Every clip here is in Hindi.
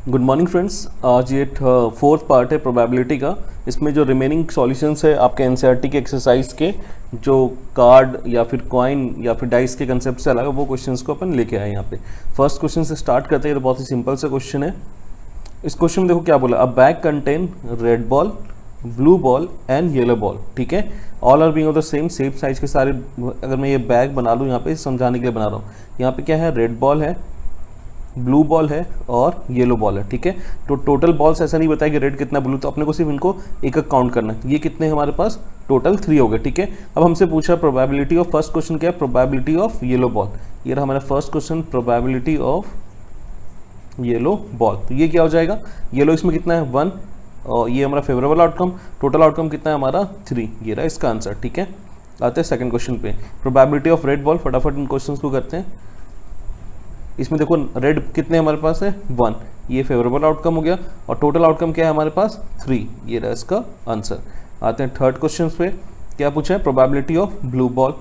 Good morning friends. आज ये फोर्थ पार्ट है प्रोबेबिलिटी का। इसमें जो रिमेनिंग सॉल्यूशंस है आपके एनसीईआरटी के एक्सरसाइज के, जो कार्ड या फिर कॉइन या फिर डाइस के कंसेप्ट से अलग है, वो क्वेश्चंस को अपन लेके आए यहाँ पे। फर्स्ट क्वेश्चन से स्टार्ट करते हैं। तो बहुत ही सिंपल सा क्वेश्चन है। इस क्वेश्चन में देखो क्या बोला, a bag contain red ball, blue ball and yellow ball. ठीक है, all are being of the same size के सारे। अगर मैं ये बैग बना लूँ, यहाँ पे समझाने के लिए बना रहा हूँ। यहाँ पे क्या है, रेड बॉल है, ब्लू बॉल है और येलो बॉल है। ठीक है, तो टोटल बॉल्स ऐसा नहीं बताया कि रेड कितना ब्लू, तो अपने को सिर्फ इनको एक एक काउंट करना है। ये कितने हमारे पास टोटल 3 हो गए। ठीक है, अब हमसे पूछा प्रोबेबिलिटी ऑफ, फर्स्ट क्वेश्चन क्या है, प्रोबेबिलिटी ऑफ येलो बॉल। ये रहा हमारा first question, probability of yellow ball. तो ये क्या हो जाएगा, येलो इसमें कितना है 1 और ये हमारा फेवरेबल आउटकम, टोटल आउटकम कितना है हमारा 3। ये रहा इसका आंसर। ठीक है, आते हैं सेकंड क्वेश्चन पे, प्रोबेबिलिटी ऑफ रेड बॉल। फटाफट इन क्वेश्चंस को करते हैं। इसमें देखो रेड कितने हमारे पास है 1, ये फेवरेबल आउटकम हो गया और टोटल आउटकम क्या है हमारे पास 3। ये रहा इसका आंसर। आते हैं थर्ड क्वेश्चन पे, क्या पूछा है, प्रोबेबिलिटी ऑफ ब्लू बॉल।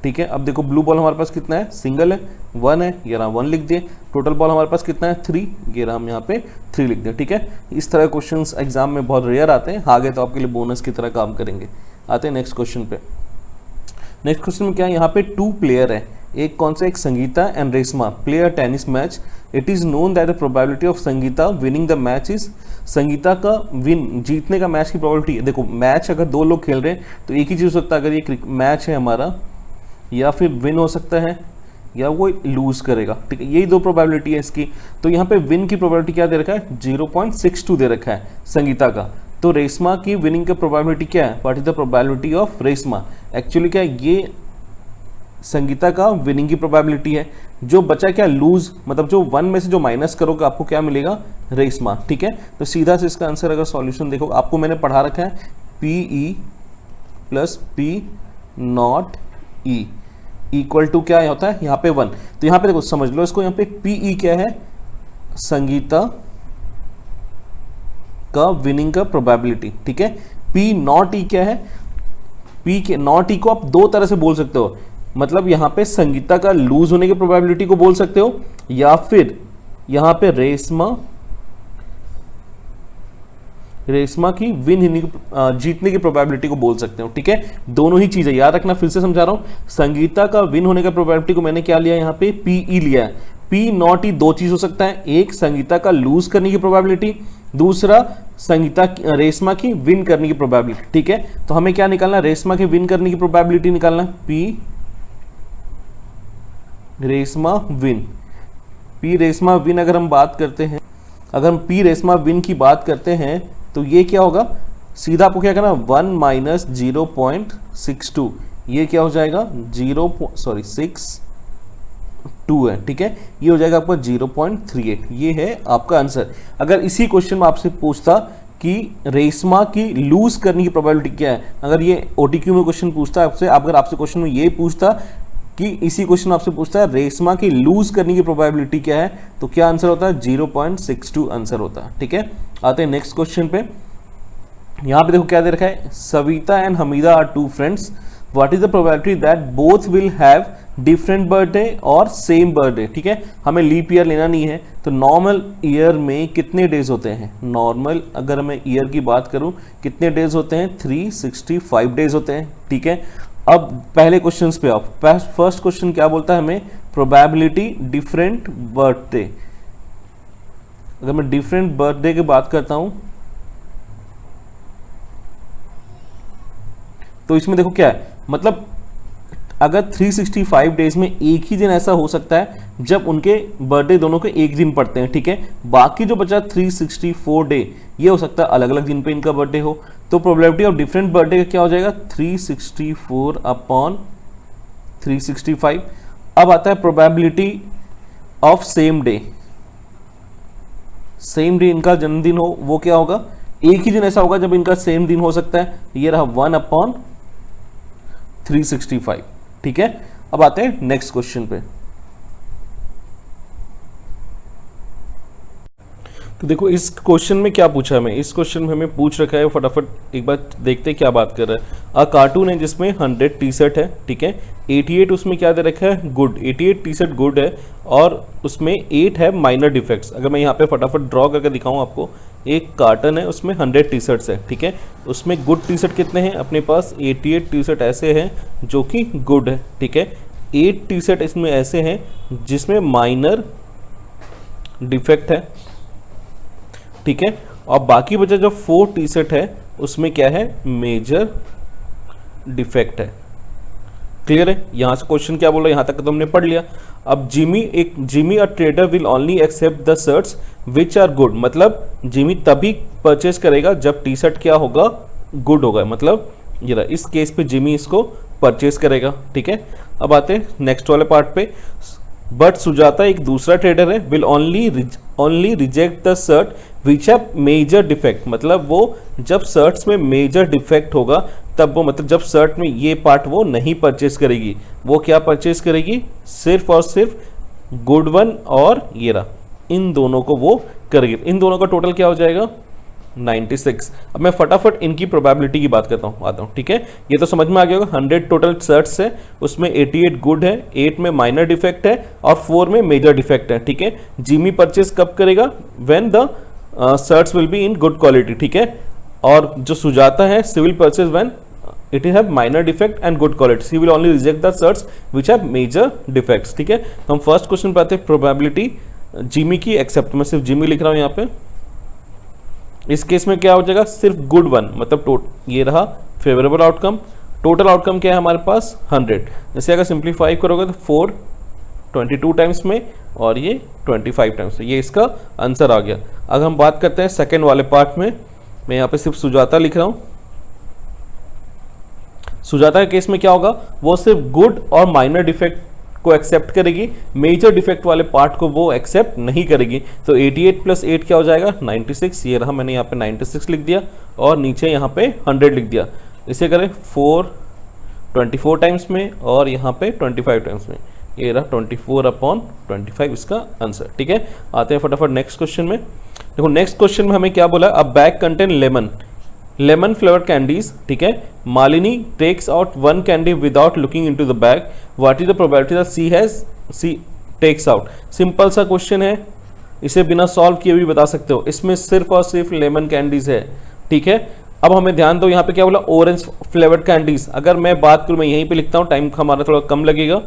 ठीक है, अब देखो ब्लू बॉल हमारे पास कितना है, सिंगल है, 1 है, ये रहा 1 लिख दिए। टोटल बॉल हमारे पास कितना है 3, ये रहा हम यहाँ पे 3 लिख दिए। ठीक है, इस तरह क्वेश्चंस एग्जाम में बहुत रेयर आते हैं, आगे तो आपके लिए बोनस की तरह काम करेंगे। आते हैं नेक्स्ट क्वेश्चन पे। नेक्स्ट क्वेश्चन में क्या है, यहाँ पे 2 प्लेयर है, एक कौन सा, एक Sangeeta and Reshma play a tennis match. It is known that the probability of Sangeeta winning the match is, Sangeeta का विन जीतने का मैच की प्रोबेबिलिटी है। देखो मैच अगर 2 लोग खेल रहे हैं तो एक ही चीज़ हो सकता है, अगर ये मैच है हमारा, या फिर विन हो सकता है या वो लूज करेगा। ठीक है, यही 2 प्रोबेबिलिटी है इसकी। तो यहाँ पे विन की प्रोबेबिलिटी क्या दे रखा है, 0.62 दे रखा है संगीता का। तो रेशमा की विनिंग का प्रोबेबिलिटी क्या है, what is the probability of Reshma. Actually क्या है, ये संगीता का विनिंग की प्रोबेबिलिटी है। जो बचा क्या, लूज, मतलब जो 1 में से जो माइनस करोगे आपको क्या मिलेगा, रेशमा। ठीक है, तो सीधा से इसका आंसर अगर सॉल्यूशन देखो, आपको मैंने पढ़ा रखा है PE + P0E इक्वल टू क्या होता है यहाँ पे 1। तो यहाँ पे देखो समझ लो इसको, यहाँ पे PE क्या है, संगीता का विनिंग का प्रोबेबिलिटी। ठीक है, P0E क्या है, P के नॉट E को आप 2 तरह से बोल सकते हो। मतलब यहाँ पे संगीता का लूज होने की प्रोबेबिलिटी को बोल सकते हो, या फिर यहाँ पे रेशमा की जीतने की प्रोबेबिलिटी को बोल सकते हो। ठीक है, दोनों ही चीजें याद रखना, फिर से समझा रहा हूं। संगीता का विन होने का प्रोबेबिलिटी को मैंने क्या लिया, यहाँ पे PE लिया है। P0E 2 चीज हो सकता है, एक संगीता का लूज करने की प्रोबेबिलिटी, दूसरा रेशमा की विन करने की प्रोबेबिलिटी। ठीक है, तो हमें क्या निकालना है, रेशमा की विन करने की प्रोबेबिलिटी निकालना है, P रेशमा विन। अगर हम बात करते हैं, अगर हम P रेशमा विन की बात करते हैं तो ये क्या होगा, सीधा आपको क्या करना, 1 - 0.62, ये क्या हो जाएगा 6.2 है। ठीक है, ये हो जाएगा आपका 0.38। ये है आपका आंसर। अगर इसी क्वेश्चन में आपसे पूछता कि रेशमा की लूज करने की प्रोबेबिलिटी क्या है, अगर ये OTQ में क्वेश्चन पूछता आपसे, अगर आपसे क्वेश्चन में ये पूछता कि इसी क्वेश्चन आपसे पूछता है रेशमा की लूज करने की प्रोबेबिलिटी क्या है, तो क्या आंसर होता है, 0.62 आंसर होता है। ठीक है, आते हैं नेक्स्ट क्वेश्चन पे। यहां पे देखो क्या दे रखा है, Savita and Hamida are 2 friends, what is the probability that both will have different birthday और सेम बर्थडे। ठीक है, हमें लीप ईयर लेना नहीं है। तो नॉर्मल ईयर में कितने डेज होते हैं, नॉर्मल अगर मैं ईयर की बात करूं कितने डेज होते हैं, 365 डेज होते हैं। ठीक है, अब पहले क्वेश्चंस पे आप, फर्स्ट क्वेश्चन क्या बोलता है हमें, प्रोबेबिलिटी डिफरेंट बर्थडे। अगर मैं डिफरेंट बर्थडे की बात करता हूं तो इसमें देखो क्या है, मतलब अगर 365 डेज में एक ही दिन ऐसा हो सकता है जब उनके बर्थडे दोनों के एक दिन पड़ते हैं। ठीक है, बाकी जो बचा 364 डे, ये हो सकता है अलग अलग दिन पे इनका बर्थडे हो। तो प्रोबेबिलिटी ऑफ डिफरेंट बर्थडे का क्या हो जाएगा, 364/365। अब आता है probability of same day. Same day इनका जन्मदिन हो, वो क्या होगा, एक ही दिन ऐसा होगा जब इनका सेम दिन हो सकता है, ये रहा 1/365। ठीक है, अब आते हैं नेक्स्ट क्वेश्चन पे। तो देखो इस क्वेश्चन में क्या पूछा है, मैं इस क्वेश्चन में हमें पूछ रखा है, फटाफट एक बार देखते हैं क्या बात कर रहा है। कार्टून है जिसमें 100 टी शर्ट है, ठीक है, 88 उसमें क्या दे रखा है, गुड, 88 टी शर्ट गुड है, और उसमें 8 है माइनर डिफेक्ट्स। अगर मैं यहाँ पे फटाफट ड्रॉ करके दिखाऊँ आपको, एक कार्टन है उसमें 100 टी शर्ट्स है, ठीक है, उसमें गुड टी शर्ट कितने हैं अपने पास, 88 टी शर्ट ऐसे हैं जो कि गुड है, ठीक है, 8 टी शर्ट इसमें ऐसे हैं जिसमें माइनर डिफेक्ट है, ठीक है, और बाकी बचा जो 4 टी शर्ट है उसमें क्या है, मेजर डिफेक्ट है। क्लियर है, यहां से क्वेश्चन क्या बोल रहा है, यहां तक तो हमने पढ़ लिया। अब Jimmy a trader will only accept the shirts which are good, मतलब जिमी तभी परचेस करेगा जब टी शर्ट क्या होगा, गुड होगा, मतलब ये रहा, इस केस पे जिमी इसको परचेस करेगा, ठीक है। अब आते हैं नेक्स्ट वाले पार्ट पे। बट सुजाता एक दूसरा ट्रेडर है, will only reject the shirt which have major defect, मतलब वो जब शर्ट्स में मेजर डिफेक्ट होगा तब वो, मतलब जब शर्ट में ये पार्ट वो नहीं परचेस करेगी, वो क्या परचेस करेगी, सिर्फ और सिर्फ गुड वन और ये रहा, इन दोनों को वो करेगी। इन दोनों का टोटल क्या हो जाएगा, 96। अब मैं फटाफट इनकी प्रोबेबिलिटी की बात करता हूँ, आता हूँ, ठीक है। ये तो समझ में आ गया होगा, 100 टोटल शर्ट्स है, उसमें 88 गुड है, 8 में माइनर डिफेक्ट है और 4 में मेजर डिफेक्ट है, ठीक है। जिमी परचेस कब करेगा, when the shirts will be in good quality, ठीक है। और जो सुजाता है, civil purchase when it have minor defect and good quality, she will only reject the shirts which have major defects, ठीक है। तो हम फर्स्ट क्वेश्चन पे आते हैं, प्रोबेबिलिटी जिमी की एक्सेप्ट, मैं सिर्फ जिमी लिख रहा हूँ यहाँ पे। इस केस में क्या हो जाएगा, सिर्फ गुड वन, मतलब ये रहा फेवरेबल आउटकम, टोटल आउटकम क्या है हमारे पास 100। जैसे अगर सिंप्लीफाई करोगे तो 4 22 टाइम्स में और ये 25 टाइम्स में, ये इसका आंसर आ गया। अगर हम बात करते हैं सेकेंड वाले पार्ट में, मैं यहाँ पे सिर्फ सुजाता लिख रहा हूँ। सुजाता के केस में क्या होगा, वो सिर्फ गुड और माइनर डिफेक्ट को एक्सेप्ट करेगी, मेजर डिफेक्ट वाले पार्ट को वो एक्सेप्ट नहीं करेगी। तो 88 + 8 क्या हो जाएगा, 96। ये रहा, मैंने यहाँ पे 96 लिख दिया और नीचे यहाँ पे 100 लिख दिया। इसे करें 4 24 टाइम्स में और यहाँ पे 25 टाइम्स में, ये रहा 24/25 इसका आंसर, ठीक है। आते हैं फटाफट नेक्स्ट क्वेश्चन में। देखो नेक्स्ट क्वेश्चन में हमें क्या बोला, a bag contain lemon flavoured candies, ठीक है। Malini takes out 1 candy without looking into the bag, what is the probability that she takes out. Simple सा क्वेश्चन है, इसे बिना सॉल्व किए भी बता सकते हो। इसमें सिर्फ और सिर्फ लेमन कैंडीज है, ठीक है। अब हमें ध्यान दो, यहाँ पे क्या बोला, ऑरेंज फ्लेवर्ड कैंडीज। अगर मैं बात करूँ, मैं यहीं पे लिखता हूँ, टाइम हमारा थोड़ा कम लगेगा।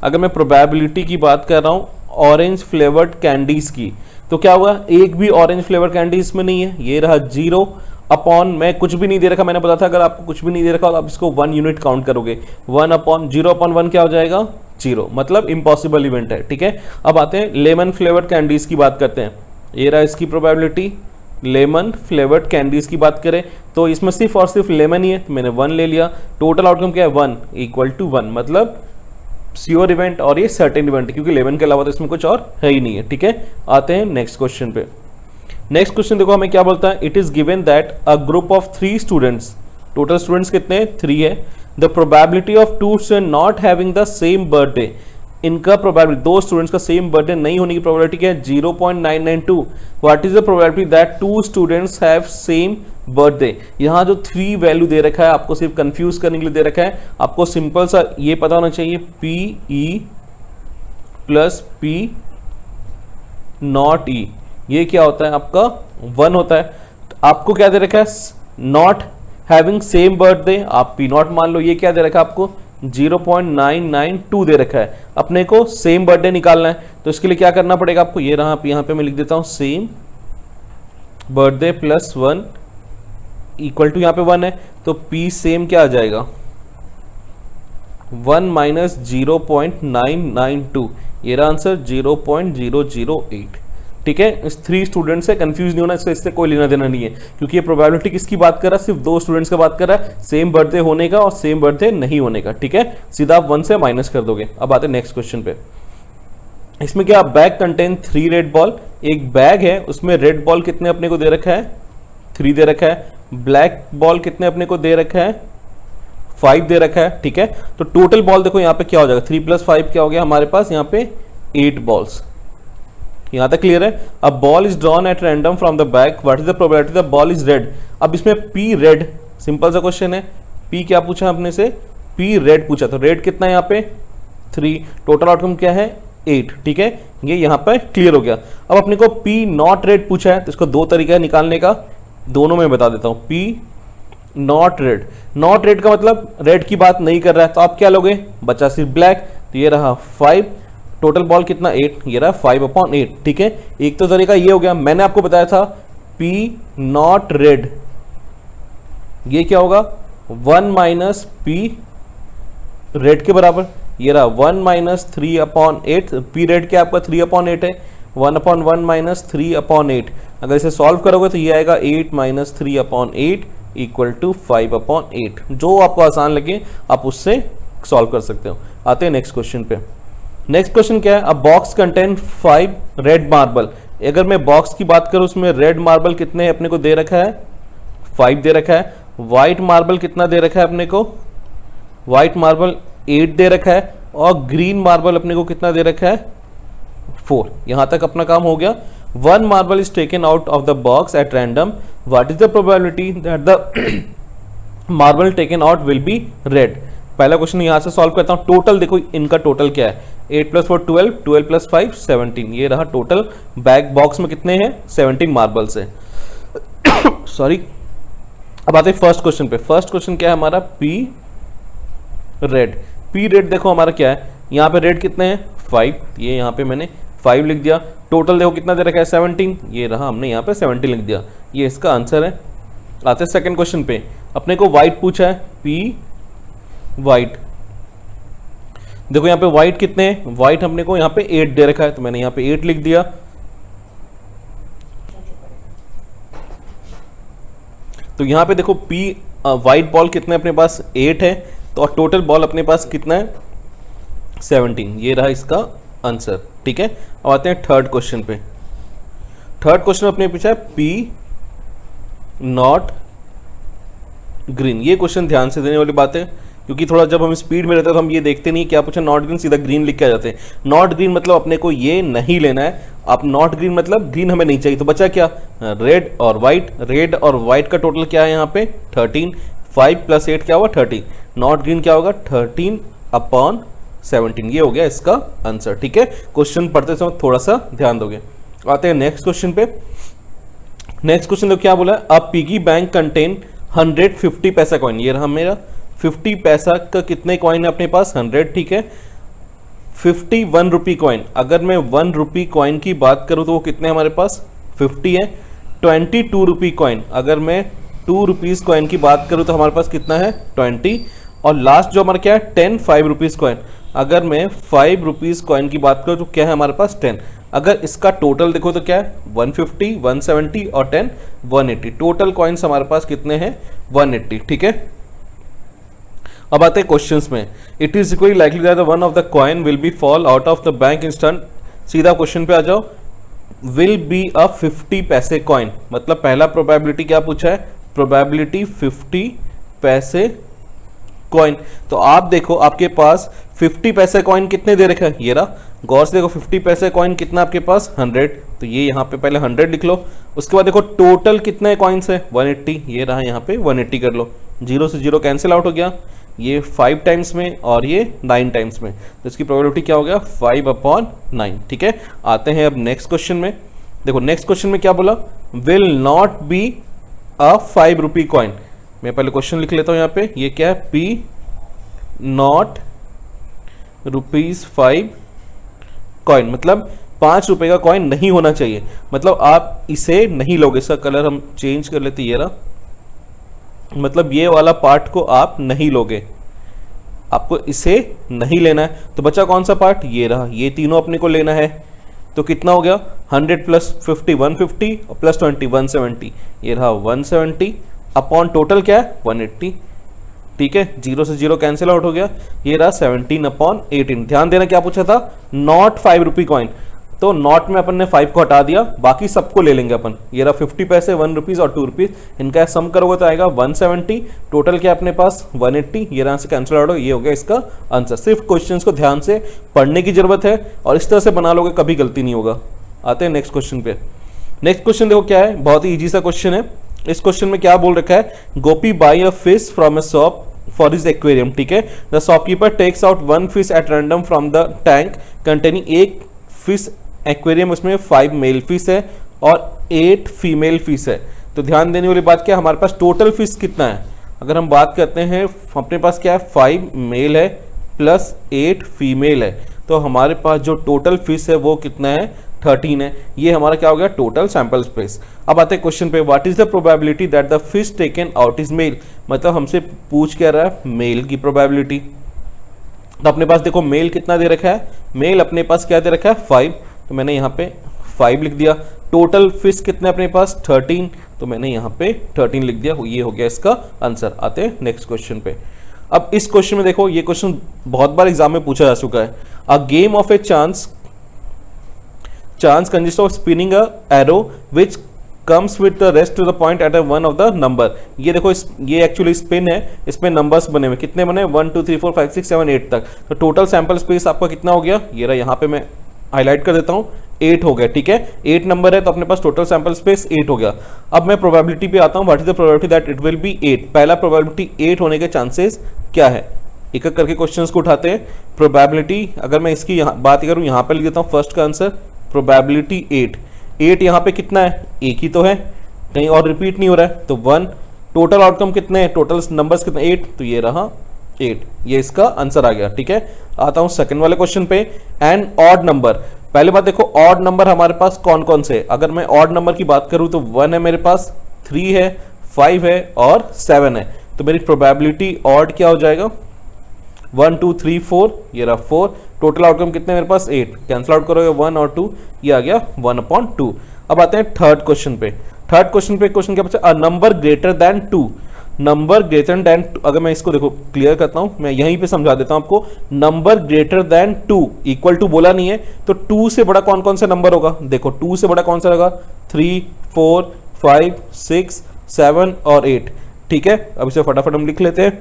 अगर मैं प्रोबेबिलिटी की बात कर रहा हूँ ऑरेंज फ्लेवर्ड कैंडीज की, तो क्या हुआ, एक भी ऑरेंज फ्लेवर्ड कैंडी इसमें नहीं है, ये रहा 0 अपॉन, मैं कुछ भी नहीं दे रखा, मैंने बताया था अगर आपको कुछ भी नहीं दे रखा तो आप इसको 1 यूनिट काउंट करोगे, 1/0/1 क्या हो जाएगा, 0, मतलब इम्पॉसिबल इवेंट है, ठीक है। अब आते हैं लेमन फ्लेवर्ड कैंडीज की बात करते हैं। ये रहा इसकी प्रोबेबिलिटी, लेमन फ्लेवर्ड कैंडीज की बात करें तो इसमें सिर्फ और सिर्फ लेमन ही है, तो मैंने 1 ले लिया। टोटल आउटकम क्या है, 1 = 1, मतलब श्योर इवेंट और ये सर्टेन इवेंट, क्योंकि 11 के अलावा तो इसमें कुछ और है ही नहीं है, ठीक है। आते हैं नेक्स्ट क्वेश्चन पे। नेक्स्ट क्वेश्चन देखो हमें क्या बोलता है, it is given that a group of 3 students, total students कितने हैं, 3 है। The probability of 2 student not having the same birthday, इनका प्रोबेबिलिटी 2 स्टूडेंट्स का सेम बर्थडे नहीं होने की प्रोबेबिलिटी क्या है, 0.992। What is the probability that 2 students have same birthday. यहाँ जो 3 वैल्यू दे रखा है आपको सिर्फ कंफ्यूज करने के लिए दे रखा है, आपको सिंपल सा ये पता होना चाहिए, PE + P0E, ये क्या होता है आपका 1 होता है। आपको क्या दे रखा है, नॉट हैविंग सेम बर्थडे, आप P0 मान लो, ये क्या दे रखा है आपको 0.992 दे रखा है। अपने को सेम बर्थडे निकालना है, तो इसके लिए क्या करना पड़ेगा आपको, ये रहा, यहाँ पे मैं लिख देता हूँ सेम बर्थडे + 1 = यहाँ पे 1 है, तो P सेम क्या आ जाएगा, 1 - 0.992, ये रहा आंसर 0.008, ठीक है। इस 3 स्टूडेंट्स से कंफ्यूज नहीं होना, इससे कोई लेना देना नहीं है, क्योंकि ये प्रोबेबिलिटी किसकी बात कर रहा है, सिर्फ 2 स्टूडेंट्स का बात कर रहा है, सेम बर्थडे होने का और सेम बर्थडे नहीं होने का, ठीक है। सीधा आप 1 से माइनस कर दोगे। अब आते हैं नेक्स्ट क्वेश्चन पे। इसमें क्या, बैग कंटेन 3 रेड बॉल, एक बैग है उसमें रेड बॉल कितने अपने को दे रखा है, 3 दे रखा है। ब्लैक बॉल कितने अपने को दे रखा है, 5 दे रखा है, ठीक है। तो टोटल बॉल देखो यहाँ पे क्या हो जाएगा, 3 + 5 क्या हो गया हमारे पास यहाँ पे 8 बॉल्स, यहाँ तक क्लियर है। अब ball is drawn at random from the back, what is the probability the ball is red. अब इसमें पी रेड, सिंपल सा क्वेश्चन है, पी क्या पूछा अपने से, पी रेड पूछा, तो रेड कितना है यहाँ पे 3, टोटल आउटकम क्या है 8, ठीक है, ये यहाँ पे क्लियर हो गया। अब अपने को पी नॉट रेड पूछा है, तो इसको दो तरीका है निकालने का, दोनों में बता देता हूँ। P not red, not red का मतलब रेड की बात नहीं कर रहा है, तो आप क्या लोगे, बचा सिर्फ ब्लैक, तो ये रहा 5, टोटल बॉल कितना 8, ये रहा 5/8, ठीक है। एक तो तरीका ये हो गया, मैंने आपको बताया था पी नॉट रेड, ये क्या होगा 1 - पी रेड के बराबर, ये रहा 1 - 3/8, पी रेड क्या आपका 3/8 है, 1/1 - 3/8, अगर इसे सॉल्व करोगे तो ये आएगा 8 - 3/8 = 5/8, जो आपको आसान लगे आप उससे सॉल्व कर सकते हो। आते हैं नेक्स्ट क्वेश्चन पे। नेक्स्ट क्वेश्चन क्या है, अ बॉक्स कंटेन 5 रेड मार्बल। अगर मैं बॉक्स की बात करूं उसमें रेड मार्बल कितने अपने को दे रखा है 5 दे रखा है, व्हाइट मार्बल कितना दे रखा है अपने को, व्हाइट मार्बल 8 दे रखा है, और ग्रीन मार्बल अपने को कितना दे रखा है 4। यहां तक अपना काम हो गया। 1 marble is taken out of the box at random, what is the probability that the marble taken out will be red. पहला क्वेश्चन यहां से सॉल्व करता हूं। टोटल देखो इनका टोटल क्या है, 8 + 4 12, 12 + 5 17, ये रहा टोटल। बैक बॉक्स में कितने हैं 17 मार्बल्स है सॉरी। अब आते हैं फर्स्ट क्वेश्चन पे। फर्स्ट क्वेश्चन क्या है हमारा, पी रेड। पी रेड देखो हमारा क्या है, यहाँ पे रेड कितने हैं 5, ये यहाँ पे मैंने 5 लिख दिया। टोटल देखो कितना दे रखा है 17, ये रहा हमने यहाँ पे 17 लिख दिया, ये इसका आंसर है। आते हैं सेकंड क्वेश्चन पे। अपने को व्हाइट पूछा है, पी व्हाइट। देखो यहाँ पे व्हाइट कितने हैं, व्हाइट अपने को यहाँ पे 8 दे रखा है, तो मैंने यहाँ पे 8 लिख दिया। तो यहाँ पे देखो पी व्हाइट बॉल कितने अपने पास 8 है, तो और टोटल बॉल अपने पास कितना है 17, ये रहा इसका आंसर, ठीक है। अब आते हैं थर्ड क्वेश्चन पे। थर्ड क्वेश्चन अपने पूछा है पी नॉट ग्रीन। ये क्वेश्चन ध्यान से देने वाली बात है, क्योंकि थोड़ा जब हम स्पीड में रहते हैं तो हम ये देखते नहीं क्या पूछा, नॉट ग्रीन सीधा ग्रीन लिख के आ जाते हैं। नॉट ग्रीन मतलब अपने को ये नहीं लेना है, आप नॉट ग्रीन मतलब ग्रीन हमें नहीं चाहिए, तो बचा क्या रेड और वाइट। रेड और वाइट का टोटल क्या है यहाँ पे 13, 5 + 8 क्या होगा 30, नॉट ग्रीन क्या होगा 13/17, ये हो गया इसका आंसर, ठीक है। क्वेश्चन पढ़ते समय थोड़ा सा ध्यान दोगे। आते हैं नेक्स्ट क्वेश्चन पे। नेक्स्ट क्वेश्चन तो क्या बोला है, अ पिगी बैंक कंटेन 150 पैसा कॉइन। ये रहा मेरा 50 पैसा का कितने कॉइन है अपने पास 100, ठीक है। 50 1 रुपी कॉइन, अगर मैं 1 रुपी कॉइन की बात करूं तो वो कितने हमारे पास 50 है। 22 रुपी कॉइन, अगर मैं 2 रुपीज़ कॉइन की बात करूं तो हमारे पास कितना है 20। और लास्ट जो हमारा क्या है 10 5 रुपीज़ कॉइन, अगर मैं 5 रुपीज़ कॉइन की बात करूं तो क्या है हमारे पास 10। अगर इसका टोटल देखो तो क्या है 150 170 और 10 180, टोटल कॉइन्स हमारे पास कितने हैं 180, ठीक है। अब आते हैं क्वेश्चंस में। It is equally likely that one of the coin will be fall out of the bank instant. सीधा क्वेश्चन पे आ जाओ, विल बी अ 50 पैसे कॉइन, मतलब पहला प्रोबेबिलिटी क्या पूछा है, प्रोबेबिलिटी 50 पैसे कॉइन। तो आप देखो आपके पास 50 पैसे कॉइन कितने दे रखे हैं, ये रहा, गौर से देखो 50 पैसे कॉइन कितना आपके पास 100, तो ये यहाँ पे पहले 100 लिख लो। उसके बाद देखो टोटल कितने कॉइन्स है 180, ये रहा यहाँ पे 180 कर लो, 0 से 0 कैंसिल आउट हो गया, ये 5 टाइम्स में और ये 9 टाइम्स में, तो इसकी प्रोबेबिलिटी क्या हो गया 5/9, ठीक है। आते हैं अब नेक्स्ट क्वेश्चन में। देखो नेक्स्ट क्वेश्चन में क्या बोला, will not be a 5 rupee coin. मैं पहले क्वेश्चन लिख लेता हूँ यहाँ पे, ये क्या है पी नॉट ₹5 कॉइन, मतलब 5 रुपए का कॉइन नहीं होना चाहिए, मतलब आप इसे नहीं लोगे। इसका कलर हम चेंज कर लेते, ये रहा, मतलब ये वाला पार्ट को आप नहीं लोगे, आपको इसे नहीं लेना है। तो बचा कौन सा पार्ट, ये रहा, ये तीनों अपने को लेना है। तो कितना हो गया 100 + 50 150 और +20 170, ये रहा 170 अपॉन टोटल क्या है 180, ठीक है। 0 से 0 कैंसिल आउट हो गया, ये रहा 17/18। ध्यान देना क्या पूछा था, नॉट 5 रुपी कॉइन, तो नॉट में अपन ने 5 को हटा दिया, बाकी सबको ले लेंगे अपन। ये रहा 50 पैसे 1 रुपीज़ और 2 रुपीज़, इनका सम करोगे तो आएगा 170, टोटल क्या अपने पास 180, ये रहा से कैंसिल आउट हो, ये हो गया इसका आंसर। सिर्फ क्वेश्चंस को ध्यान से पढ़ने की जरूरत है और इस तरह से बना लोगे कभी गलती नहीं होगा। आते हैं नेक्स्ट क्वेश्चन पे। नेक्स्ट क्वेश्चन देखो क्या है, बहुत ही इजी सा क्वेश्चन है। इस क्वेश्चन में क्या बोल रखा है, Gopi buy a fish from a shop for his aquarium, ठीक है। The shopkeeper takes out 1 fish at random from the tank containing 1 fish aquarium, उसमें 5 मेल फिश है और 8 फीमेल फिश है। तो ध्यान देने वाली बात क्या है, हमारे पास टोटल फिश कितना है, अगर हम बात करते हैं अपने पास क्या है 5 मेल है प्लस 8 फीमेल है, तो हमारे पास जो टोटल फिश है वो कितना है 13 है। ये हमारा क्या हो गया टोटल सैंपल स्पेस। अब आते हैं क्वेश्चन पे, what is the probability that the fish taken out is male, मतलब हमसे पूछ क्या रहा है मेल की प्रोबेबिलिटी। तो अपने पास देखो मेल कितना दे रखा है, मेल अपने पास क्या दे रखा है 5, तो मैंने यहाँ पे 5 लिख दिया। टोटल फिश कितने अपने पास 13, तो मैंने यहाँ पे 13 लिख दिया, ये हो गया इसका आंसर। आते हैं नेक्स्ट क्वेश्चन पे। अब इस क्वेश्चन में देखो, ये क्वेश्चन बहुत बार एग्जाम में पूछा जा चुका है। A game of a chance consist of spinning a arrow which comes with the rest to the point at one of the number. ये देखो ये एक्चुअली स्पिन है, इसमें नंबर्स बने हुए, कितने बने 1 2 3 4 5 6 7 8 तक। तो टोटल सैंपल स्पेस आपका कितना हो गया, ये रहा, यहाँ पे मैं हाईलाइट कर देता हूँ, 8 हो गया, ठीक है। 8 नंबर है तो अपने पास टोटल सैंपल स्पेस 8 हो गया। अब मैं प्रोबेबिलिटी पे आता हूँ, what is the probability that it will be 8। पहला प्रोबेबिलिटी 8 होने के चांसेस क्या है, एक एक करके क्वेश्चंस को उठाते हैं। प्रोबेबिलिटी अगर मैं इसकी बात करूँ, यहाँ पे लिख देता हूँ फर्स्ट का आंसर प्रोबेबिलिटी 8 यहाँ पे कितना है, एक ही तो है, कहीं और रिपीट नहीं हो रहा है, तो 1। टोटल आउटकम कितने हैं, टोटल नंबर्स कितने 8, तो ये रहा 8, ये इसका आंसर आ गया, ठीक है। आता हूं सेकंड वाले क्वेश्चन पे, एन ऑड नंबर। पहले बात देखो ऑड नंबर हमारे पास कौन कौन से, अगर मैं ऑड नंबर की बात करूं तो 1 है मेरे पास, 3 है, 5 है और 7 है। तो मेरी प्रोबेबिलिटी ऑड क्या हो जाएगा 1 2 3 4, ये रहा 4। टोटल आउटकम कितने मेरे पास 8, कैंसिल आउट करोगे 1 और 2, ये आ गया 1/2। अब आते हैं थर्ड क्वेश्चन पे। थर्ड क्वेश्चन पे क्वेश्चन क्या पूछा, a number greater than 2, number greater then, अगर मैं इसको देखो क्लियर करता हूं, मैं यहीं पे समझा देता हूं आपको। Number greater than 2 equal to बोला नहीं है, तो 2 से बड़ा कौन कौन सा नंबर होगा, देखो 2 से बड़ा कौन सा होगा 3 4 5 6 7 और 8, ठीक है। अब इसे फटाफट हम लिख लेते हैं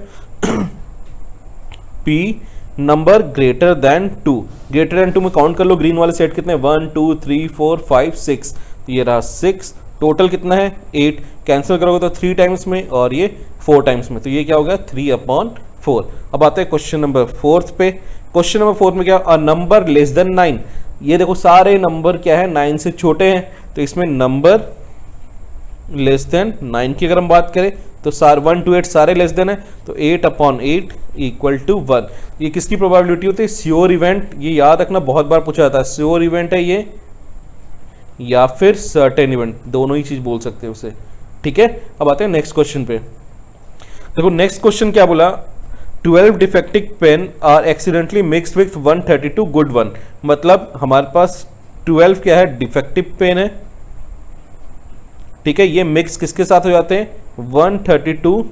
P number greater than 2, greater than 2 में काउंट कर लो, ग्रीन वाले सेट कितने 1 2 3 4 5 6, तो ये रहा 6। टोटल कितना है 8, कैंसिल करोगे तो 3 टाइम्स में और ये 4 टाइम्स में, तो ये क्या होगा 3/4। अब आते हैं क्वेश्चन नंबर 4 पे। क्वेश्चन नंबर 4 में क्या, अ नंबर लेस देन 9। ये देखो सारे नंबर क्या है 9 से छोटे हैं, तो इसमें नंबर लेस देन 9 की अगर हम बात करें तो 1 to 8 सारे लेस देन है, तो 8/8 इक्वल टू 1। ये किसकी प्रोबेबिलिटी होती है, श्योर इवेंट, ये याद रखना बहुत बार पूछा जाता है, श्योर इवेंट है ये या फिर सर्टेन इवेंट, दोनों ही चीज बोल सकते हैं उसे, ठीक है। अब आते हैं नेक्स्ट क्वेश्चन पे। देखो नेक्स्ट क्वेश्चन क्या बोला, 12 defective pen are accidentally mixed with 132 good one. मतलब हमारे पास 12 क्या है डिफेक्टिव पेन है, ठीक है, ये मिक्स किसके साथ हो जाते हैं 132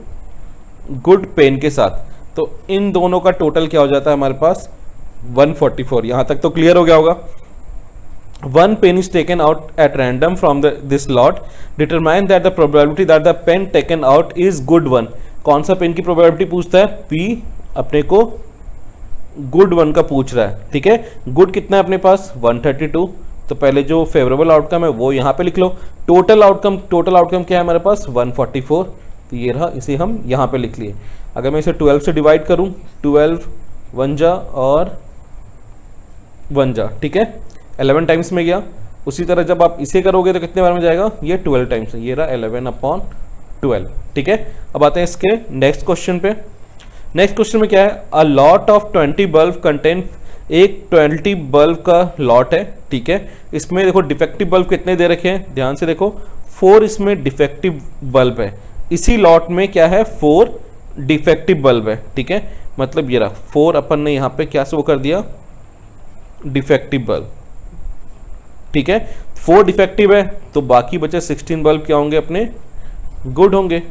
गुड पेन के साथ, तो इन दोनों का टोटल क्या हो जाता है हमारे पास 144। यहां तक तो क्लियर हो गया होगा। 1 pen is taken out at random from this lot. Determine that the probability that the pen taken out is good one. कौन सा पेन की प्रोबेबिलिटी पूछता है, P अपने को गुड वन का पूछ रहा है, ठीक है। गुड कितना है अपने पास 132, तो पहले जो फेवरेबल आउटकम है वो यहाँ पे लिख लो। टोटल आउटकम क्या है हमारे पास 144, तो ये रहा, इसे हम यहाँ पे लिख लिए। अगर मैं इसे 12 से डिवाइड करूँ, 12 1 जा और 1 जा, ठीक है, 11 टाइम्स में गया। उसी तरह जब आप इसे करोगे तो कितने बार में जाएगा, ये 12 टाइम्स है, ये रहा 11/12, ठीक है। अब आते हैं इसके नेक्स्ट क्वेश्चन पे। नेक्स्ट क्वेश्चन में क्या है, a lot of 20 bulb contain, एक 20 बल्ब का लॉट है, ठीक है। इसमें देखो डिफेक्टिव बल्ब कितने दे रखे हैं, ध्यान से देखो 4 इसमें डिफेक्टिव बल्ब है, इसी लॉट में क्या है 4 डिफेक्टिव बल्ब है, ठीक है। मतलब ये रहा 4 अपन ने यहाँ पे क्या से वो कर दिया डिफेक्टिव बल्ब, ठीक है। 4 डिफेक्टिव है तो बाकी बचे 16 बल्ब क्या होंगे अपने गुड होंगे,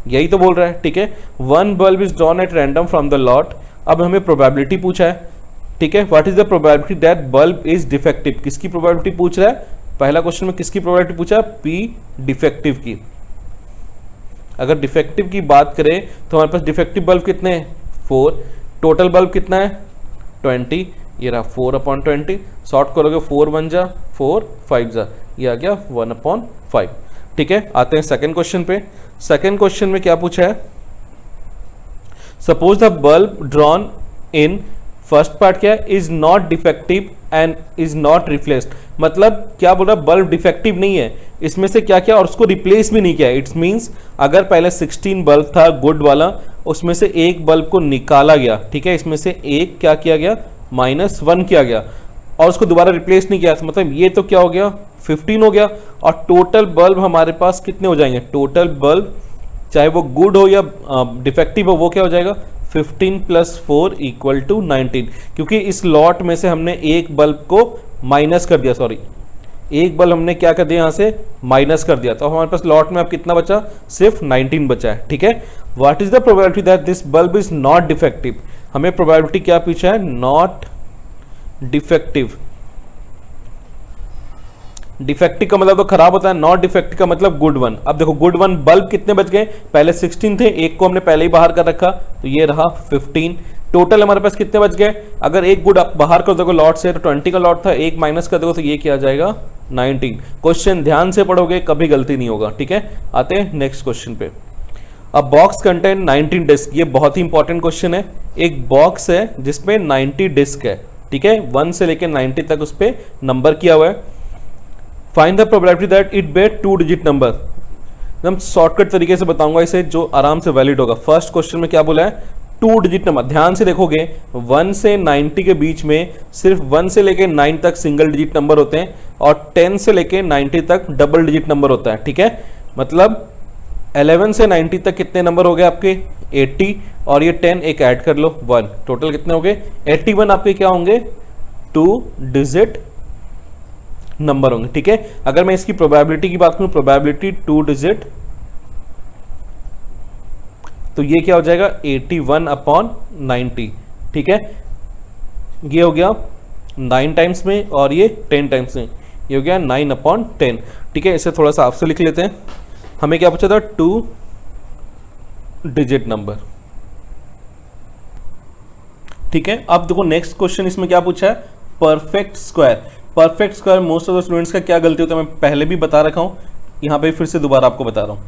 यही तो बोल रहा है, ठीक है। 1 bulb is drawn at random from the lot. अब हमें प्रोबेबिलिटी पूछा है, ठीक है, what is the probability that bulb is defective. किसकी प्रोबेबिलिटी पूछ रहा है, पहला क्वेश्चन में किसकी प्रोबेबिलिटी पूछा है, P डिफेक्टिव की। अगर डिफेक्टिव की बात करें तो हमारे पास डिफेक्टिव बल्ब कितने हैं 4, टोटल बल्ब कितना है 20, ये रहा 4/20, सॉर्ट करोगे 4 1 जा 4 5 जा, ये आ गया 1/5। ठीक है, आते हैं सेकंड क्वेश्चन पे। सेकंड क्वेश्चन में क्या पूछा है, suppose the bulb drawn in first part क्या है, is not defective and is not replaced. मतलब क्या बोल रहा, बल्ब डिफेक्टिव नहीं है, इसमें से क्या क्या और उसको रिप्लेस भी नहीं किया। इट्स मीन्स अगर पहले 16 बल्ब था गुड वाला, उसमें से एक बल्ब को निकाला गया, ठीक है, इसमें से एक क्या किया गया, -1 किया गया, और उसको दोबारा रिप्लेस नहीं किया, मतलब ये तो क्या हो गया 15 हो गया। और टोटल बल्ब हमारे पास कितने हो जाएंगे, टोटल बल्ब चाहे वो गुड हो या डिफेक्टिव हो, वो क्या हो जाएगा 15 + 4 = 19, क्योंकि इस लॉट में से हमने एक बल्ब को माइनस कर दिया, सॉरी एक बल्ब हमने क्या कर दिया यहाँ से माइनस कर दिया, तो हमारे पास लॉट में अब कितना बचा, सिर्फ 19 बचा है। ठीक है, what is the probability that this bulb is not defective, हमें प्रोबेबिलिटी क्या पूछा है, नॉट डिफेक्टिव। डिफेक्टिव का मतलब तो खराब होता है, नॉट डिफेक्टिव का मतलब गुड वन। अब देखो गुड वन बल्ब कितने बच गए, पहले 16 थे, एक को हमने पहले ही बाहर कर रखा, तो ये रहा 15। टोटल हमारे पास कितने बच गए, अगर एक गुड आप बाहर कर दोगे लॉट से तो 20 का लॉट था, एक माइनस कर दोगे तो ये क्या आ जाएगा 19। क्वेश्चन ध्यान से पढ़ोगे कभी गलती नहीं होगा। ठीक है, आते हैं नेक्स्ट क्वेश्चन पे। अब बॉक्स कंटेन 19 डिस्क, ये बहुत ही इंपॉर्टेंट क्वेश्चन है। एक बॉक्स है जिसपे 90 डिस्क है, ठीक है, 1 से लेकर 90 तक उस पर नंबर किया हुआ है। Find the probability that it bear 2 digit number. एकदम शॉर्टकट तरीके से बताऊंगा इसे, जो आराम से वैलिड होगा। फर्स्ट क्वेश्चन में क्या बोला है, 2 डिजिट नंबर। ध्यान से देखोगे 1 से 90 के बीच में सिर्फ 1 से लेके 9 तक सिंगल डिजिट नंबर होते हैं, और 10 से लेके 90 तक डबल डिजिट नंबर होता है। ठीक है, मतलब 11 से 90 तक कितने नंबर हो गए आपके 80, और ये 10 एक ऐड कर लो 1, टोटल कितने हो गए 81 आपके क्या होंगे 2 डिजिट नंबर होंगे। ठीक है, अगर मैं इसकी प्रोबेबिलिटी की बात करूं, प्रोबेबिलिटी 2 डिजिट, तो ये क्या हो जाएगा 81/90। ठीक है, ये हो गया 9 टाइम्स में और ये 10 टाइम्स में, ये हो गया 9/10। ठीक है, इसे थोड़ा सा आपसे लिख लेते हैं। हमें क्या पूछा था 2 डिजिट नंबर। ठीक है, अब देखो नेक्स्ट क्वेश्चन इसमें क्या पूछा है, perfect square. Perfect square most of the students का क्या गलती होता है, मैं पहले भी बता रखा हूं, यहां पे फिर से दोबारा आपको बता रहा हूं।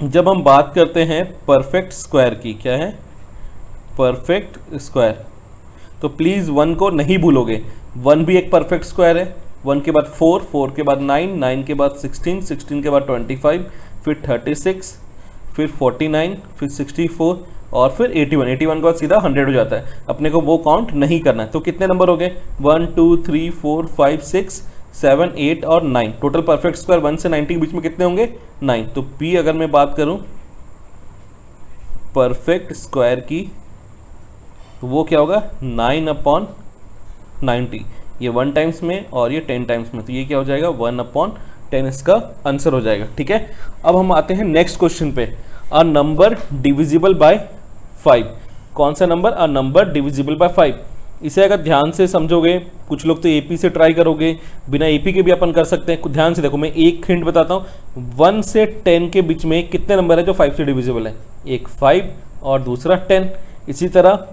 जब हम बात करते हैं परफेक्ट स्क्वायर की, क्या है परफेक्ट स्क्वायर, तो प्लीज 1 को नहीं भूलोगे। 1 भी एक परफेक्ट स्क्वायर है, 1 के बाद 4, 4 के बाद 9, 9 के बाद 16, 16 के बाद 25, फिर 36, फिर 49, फिर 64 और फिर 81। 81 के बाद सीधा 100 हो जाता है, अपने को वो काउंट नहीं करना है। तो कितने नंबर हो गए 1 2 3 4 5 6 7 8 और 9। टोटल परफेक्ट स्क्वायर 1 से 90 के बीच में कितने होंगे 9। तो P अगर मैं बात करूं परफेक्ट स्क्वायर की, तो वो क्या होगा 9/90। ये 1 टाइम्स में और ये 10 टाइम्स में, तो ये क्या हो जाएगा 1/10 इसका आंसर हो जाएगा। ठीक है, अब हम आते हैं नेक्स्ट क्वेश्चन पे। A number divisible by 5। कौन सा number, a number divisible by 5। इसे अगर ध्यान से समझोगे, कुछ लोग तो एपी से ट्राई करोगे, बिना एपी के भी अपन कर सकते हैं। ध्यान से देखो, मैं एक हिंट बताता हूँ, 1 से 10 के बीच में कितने नंबर है जो 5 से डिविजिबल है, एक 5 और दूसरा 10। इसी तरह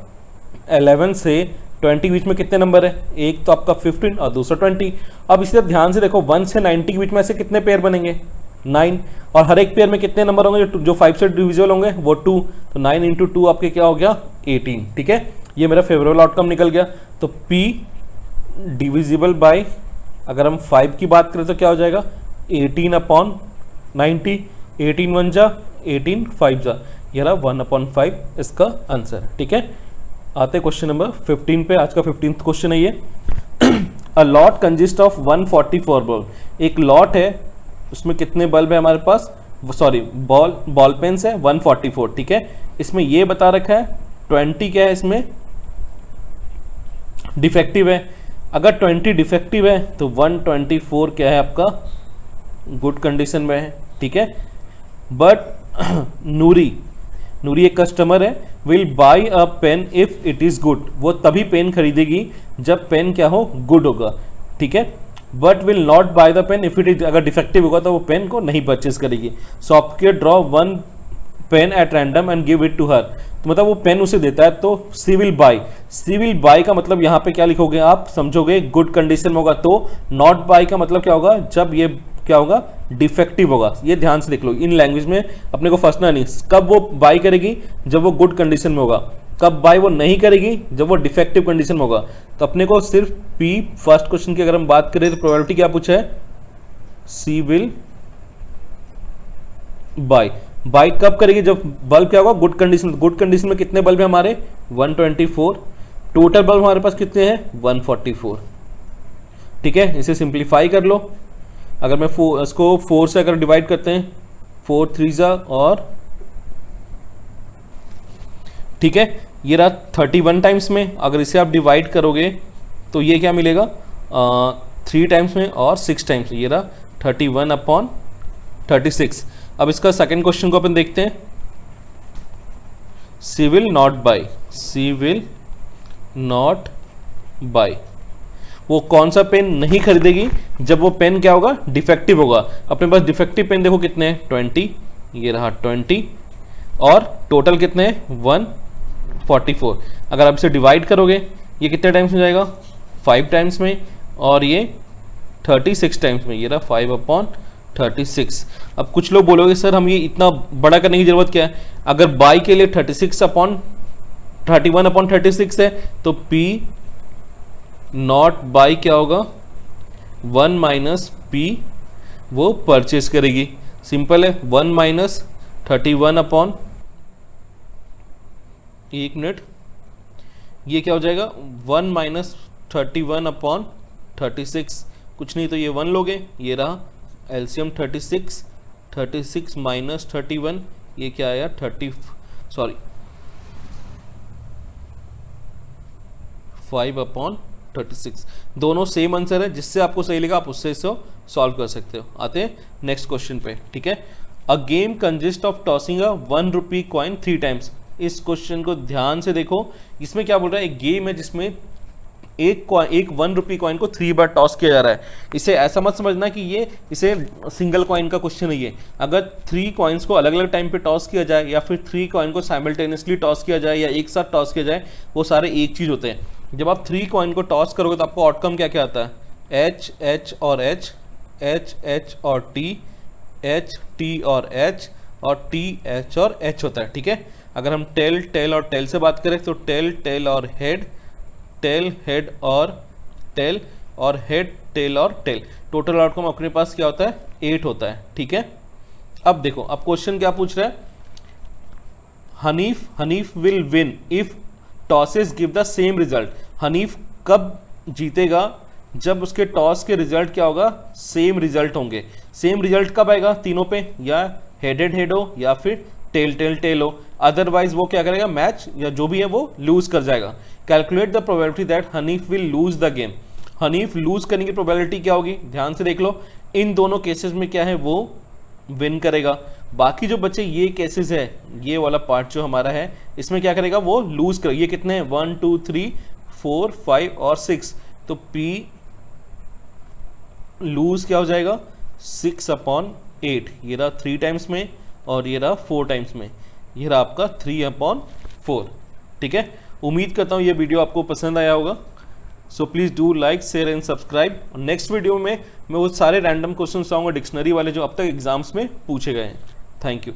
11 से 20 के बीच में कितने नंबर है, एक तो आपका 15 और दूसरा 20। अब इसी तरह ध्यान से देखो 1 से 90 के बीच में ऐसे कितने पेयर बनेंगे 9, और हर एक पेयर में कितने नंबर होंगे जो 5 से डिविजिबल होंगे वो 2। तो 9 × 2 आपके क्या हो गया 18। ठीक है, ये मेरा फेवरेबल आउटकम निकल गया। तो P डिविजिबल बाय, अगर हम 5 की बात करें तो क्या हो जाएगा 18/90। 18 1 जा 18 5 जा, ये रहा 1/5 इसका आंसर। ठीक है, आते क्वेश्चन नंबर 15 पे। आज का 15th क्वेश्चन है ये। A lot consist of 144 bulb. एक लॉट है, उसमें कितने बल्ब है हमारे पास, सॉरी बॉल पेन्स है 144। ठीक है, इसमें ये बता रखा है 20 क्या है इसमें डिफेक्टिव है। अगर 20 डिफेक्टिव है तो 124 क्या है आपका गुड कंडीशन में है। ठीक है, बट नूरी एक कस्टमर है, will by a pen if it is good. वो तभी पेन खरीदेगी जब पेन क्या हो गुड होगा। ठीक है, but will not by the pen if it is, अगर डिफेक्टिव होगा तो वो पेन को नहीं परचेज करेगी। सो आपके draw 1 pen at random and give it to her. तो मतलब वो पेन उसे देता है, तो she will buy, she will buy का मतलब यहाँ पे क्या लिखोगे आप, समझोगे गुड कंडीशन में होगा, तो नॉट बाय का मतलब क्या होगा, जब ये क्या होगा, डिफेक्टिव होगा। ये ध्यान से देख लो, इन लैंग्वेज में अपने को फंसना नहीं। कब वो बाय करेगी, जब वो गुड कंडीशन में होगा। कब बाय वो नहीं करेगी, जब वो डिफेक्टिव कंडीशन में होगा। तो अपने को सिर्फ पी, फर्स्ट क्वेश्चन की अगर हम बात करें तो प्रोबेबिलिटी क्या पूछा है, सी विल बाय। बाय कब करेगी, जब बल्ब क्या होगा, गुड कंडीशन। गुड कंडीशन में कितने बल्ब है हमारे, 124। टोटल बल्ब हमारे पास कितने हैं, 144। ठीक है, इसे सिंप्लीफाई कर लो। अगर मैं इसको 4 से अगर डिवाइड करते हैं, 4 3 और ठीक है, ये रहा 31 टाइम्स में। अगर इसे आप डिवाइड करोगे तो ये क्या मिलेगा, 3 टाइम्स में और 6 टाइम्स में। ये रहा 31/36। अब इसका सेकंड क्वेश्चन को अपन देखते हैं, she will not buy, she will not buy. वो कौन सा पेन नहीं खरीदेगी, जब वो पेन क्या होगा, डिफेक्टिव होगा। अपने पास डिफेक्टिव पेन देखो कितने हैं, 20। ये रहा 20 और टोटल कितने हैं, 144। अगर आप इसे डिवाइड करोगे, ये कितने टाइम्स में जाएगा, 5 टाइम्स में, और ये 36 टाइम्स में। ये रहा 5/36। अब कुछ लोग बोलोगे सर हम ये इतना बड़ा करने की जरूरत क्या है, अगर बाई के लिए 31/36 है, तो P नॉट बाई क्या होगा, 1 माइनस P वो परचेज करेगी। सिंपल है, 1 माइनस 31 एक मिनट, ये क्या हो जाएगा, 1 माइनस 31/36, कुछ नहीं तो ये 1 लोगे। ये रहा एलसीएम 36 माइनस 31, ये क्या आया 5/36। दोनों सेम आंसर है, जिससे आपको सही लगा आप उससे इसको सॉल्व कर सकते हो। आते हैं नेक्स्ट क्वेश्चन पे। ठीक है, a game consist of tossing a 1 rupee coin 3 times. इस क्वेश्चन को ध्यान से देखो, इसमें क्या बोल रहा है, एक गेम है जिसमें एक 1 रुपी कॉइन को 3 बार टॉस किया जा रहा है। इसे ऐसा मत समझना कि ये इसे सिंगल कॉइन का क्वेश्चन नहीं है। अगर 3 कॉइन्स को अलग अलग टाइम पे टॉस किया जाए, या फिर 3 कॉइन को साइमल्टेनियसली टॉस किया जाए, या एक साथ टॉस किया जाए, वो सारे एक चीज़ होते हैं। जब आप 3 कॉइन को टॉस करोगे तो आपको आउटकम क्या क्या आता है, एच एच और एच, एच एच और टी, एच टी और एच, और टी एच और एच होता है। ठीक है, अगर हम टेल टेल और टेल से बात करें तो टेल टेल और हेड, टेल हेड और टेल, और हेड टेल और टेल। टोटल आउटकम अपने पास क्या होता है, 8 होता है। ठीक है, अब देखो, अब क्वेश्चन क्या पूछ रहा है, Hanif will win if tosses give the same result. Hanif कब जीतेगा, जब उसके टॉस के रिजल्ट क्या होगा, सेम रिजल्ट होंगे। सेम रिजल्ट कब आएगा, तीनों पे, या हेडेड हेड हो या फिर टेल टेल टेल हो। अदरवाइज वो क्या करेगा, मैच या जो भी है वो लूज कर जाएगा। Calculate the probability that Hanif will lose the game. Hanif lose करने की प्रोबेबिलिटी क्या होगी, ध्यान से देख लो। इन दोनों केसेस में क्या है, वो विन करेगा। बाकी जो बच्चे ये केसेस है, ये वाला पार्ट जो हमारा है, इसमें क्या करेगा, वो लूज करेगा। ये कितने हैं, 1 2 3 4 5 और 6, तो P लूज क्या हो जाएगा, 6/8। ये रहा 3 टाइम्स में, और ये रहा 4 टाइम्स में। ये रहा आपका 3/4। ठीक है, उम्मीद करता हूँ ये वीडियो आपको पसंद आया होगा। So please do like, share and subscribe. Next video में मैं वो सारे रैंडम क्वेश्चन आऊँगा डिक्शनरी वाले जो अब तक एग्जाम्स में पूछे गए हैं। Thank you.